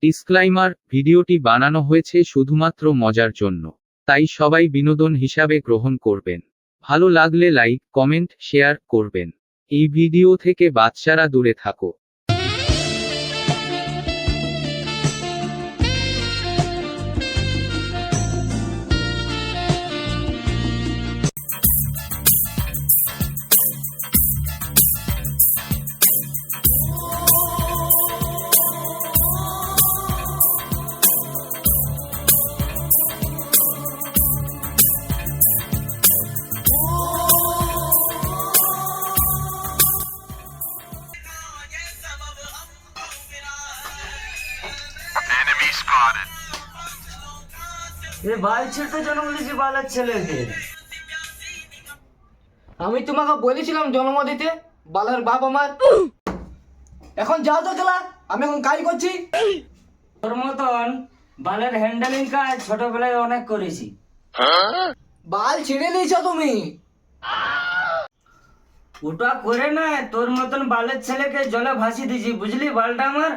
Disclaimer, ভিডিওটি বানানো হয়েছে শুধুমাত্র মজার জন্য, তাই সবাই বিনোদন হিসাবে গ্রহণ করবেন। ভালো লাগলে লাইক, কমেন্ট, শেয়ার করবেন। এই ভিডিও থেকে বাচ্চারা দূরে থাকো। বাল ছেড়ে জন্ম দিয়েছি বালের ছেলেকে। আমি তোমাকে বলেছিলাম জন্ম দিতে, বালার বাপ আমার। এখন যাও তো খেলা, আমি এখন কাজ করছি। তোর মতন বালের হ্যান্ডেলিং কাজ ছোটবেলায় অনেক করেছি। বাল ছিঁড়ে নিয়েছো তুমি। ওটা করে না, তোর মতন বালের ছেলেকে জলে ভাসি দিয়েছি, বুঝলি বালটা আমার।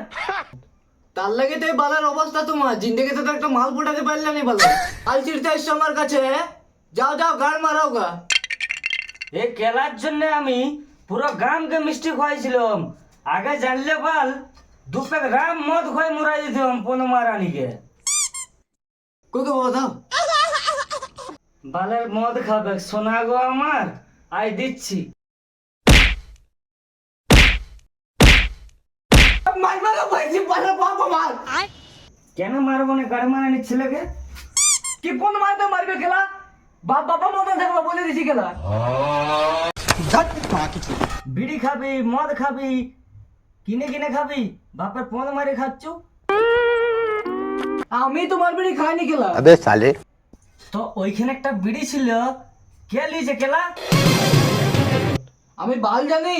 তার লাগে তো এই বালার অবস্থা তোমার। জিন্দেগিতে তো একটা মাল ফুটাতে পারলে নি বালা। বাল ছিঁড়তে এসছো আমার কাছে। যাও যাও, গাড় মারাও গা। এই খেলার জন্য আমি পুরো গ্রামকে মিষ্টি খাওয়াইছিলাম। আগে জানলে বাল দু প্যাক রাম মদ খাই মুরাই দিতাম পনমা রানীকে। কোকে বাবা দাও। বালের মদ খাবে সোনা গো আমার, আই দিচ্ছি। মারবা না ভাইজি, বালার বাপ আমার। কেন মারবো না গাড়ি মারানির ছেলেকে? কি কোন মারতে মারবে খেলা? বাপ বাবা মতন থাকবা বলে দিছি খেলা। বিড়ি খাবি, মদ খাবি, কিনে কিনে খাবি, বাপের পন মারি খাচ্ছ। আমি তোমার বিড়ি খাইনি খেলা। अबे साले তো ওইখানে একটা বিড়ি ছিল, কে লিয়েছে কেলা? আমি বাল জানি।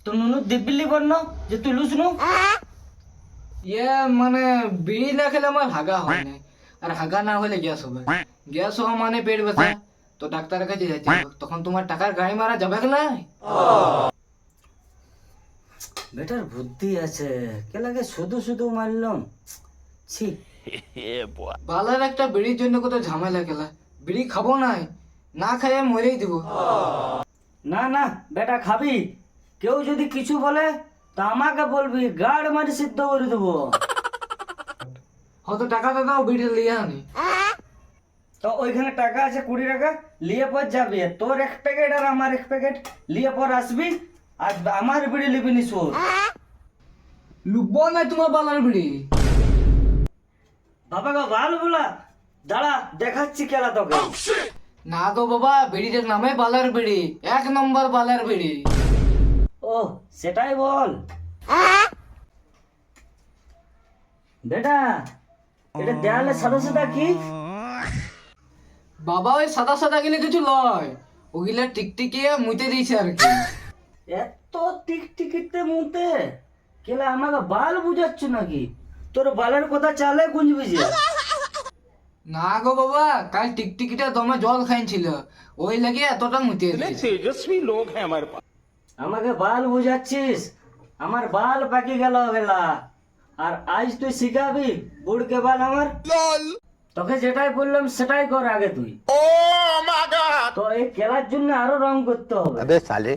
তো নুনু দিব্যিলি বন্য যে তুই লুসনু। ইয়ে মানে বিড়ি না খেলে আমার হাগা হয় না, আর হাগা না হলে গ্যাস হবে। গ্যাস হওয়া মানে পেট ব্যথা, তো ডাক্তারের কাছে যেতে হবে। তখন তোমার টাকার গাড়ি মারা যাবে না। বেটার বুদ্ধি আছে, কেলাকে শুধু শুধু মারলাম। ছি, বালার একটা বিড়ির জন্য কত ঝামেলা খেলা। বিড়ি খাবো নাই, না খাইয়ে মরেই দিব। না না বেটা খাবি। কেউ যদি কিছু বলে তা আমাকে বলবি, গাড় মারি সিদ্ধ করে দেবো। হয়তো টাকাটা দাও, বিড়ি লিয়ে আনি। তো ওইখানে টাকা আছে 20 টাকা, লিয়ে পর যাবি। তোর এক প্যাকেট আর আমার এক প্যাকেট লিয়ে পর আসবি, আর আমার বিড়ি লিবি নি সুর। লুবো নাই তোমার বালার বিড়ি। বাবা গো ভালো বলা, দাঁড়া দেখাচ্ছি খেলা তোকে। না গো বাবা, বিড়িটার নামে বালার বিড়ি, 1 নম্বর বালার বিড়ি। ও সেটাই বল বেটা। এটা দেয়ালে সাদা সাদা কি? বাবা ওই সাদা সাদা গিলে কিছু লয়, ওগুলা টিকটিকিয়ে মুতে দিয়েছে আর কি। এত টিকটিকিতে মুতে কেলা আমাকে বাল বুঝাচ্ছ নাকি? তোর বালের কথা চালে গুঞ্জবি যে। না গো বাবা, কাল টিকটিকিটা দমে জল খাইছিল, ওই লাগে এতটা মুতে দিয়েছে। আমাকে বাল বুঝাচ্ছিস? আমার বাল পাকি গেল গেলা, আর আজ তুই শিখাবি বুড়কে বাল আমার? তোকে যেটাই বললাম সেটাই কর আগে তুই। তো এই খেলার জন্য আরো রং করতে হবে। अबे साले